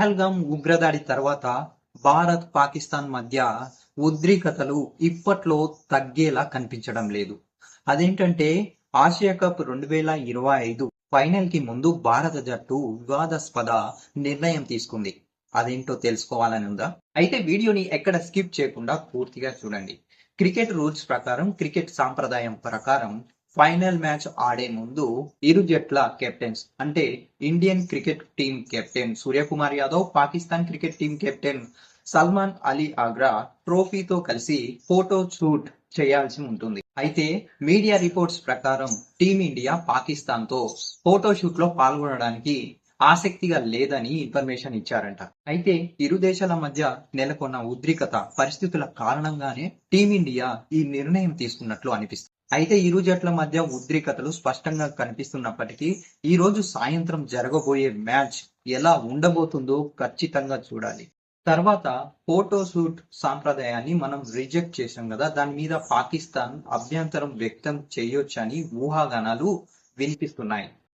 పహల్గామ్ ఉగ్రదాడి తర్వాత భారత్ పాకిస్తాన్ మధ్య ఉద్రిక్తతలు ఇప్పట్లో తగ్గేలా కనిపించడం లేదు. అదేంటంటే ఆసియా కప్ 2025 ఫైనల్ కి ముందు భారత జట్టు వివాదాస్పద నిర్ణయం తీసుకుంది. అదేంటో తెలుసుకోవాలని ఉందా? అయితే వీడియోని ఎక్కడ స్కిప్ చేయకుండా పూర్తిగా చూడండి. క్రికెట్ రూల్స్ ప్రకారం, క్రికెట్ సాంప్రదాయం ప్రకారం ఫైనల్ మ్యాచ్ ఆడే ముందు ఇరు జట్ల కెప్టెన్స్ అంటే Indian cricket team captain Suryakumar Yadav, Pakistan cricket team captain Salman Ali ఆగ్రా ట్రోఫీతో కలిసి ఫోటో షూట్ చేయాల్సి ఉంటుంది. అయితే మీడియా రిపోర్ట్స్ ప్రకారం టీమిండియా పాకిస్తాన్ తో ఫోటో షూట్ లో పాల్గొనడానికి ఆసక్తిగా లేదని ఇన్ఫర్మేషన్ ఇచ్చారంట. అయితే ఇరు దేశాల మధ్య నెలకొన్న ఉద్రిక్తత పరిస్థితుల కారణంగానే టీమిండియా ఈ నిర్ణయం తీసుకున్నట్లు అనిపిస్తుంది. అయితే ఇరు జట్ల మధ్య ఉద్రిక్తతలు స్పష్టంగా కనిపిస్తున్నప్పటికీ ఈ రోజు సాయంత్రం జరగబోయే మ్యాచ్ ఎలా ఉండబోతుందో ఖచ్చితంగా చూడాలి. తర్వాత ఫోటో షూట్ సాంప్రదాయాన్ని మనం రిజెక్ట్ చేసాం కదా, దాని మీద పాకిస్తాన్ అభ్యంతరం వ్యక్తం చేయొచ్చని ఊహాగానాలు వినిపిస్తున్నాయి.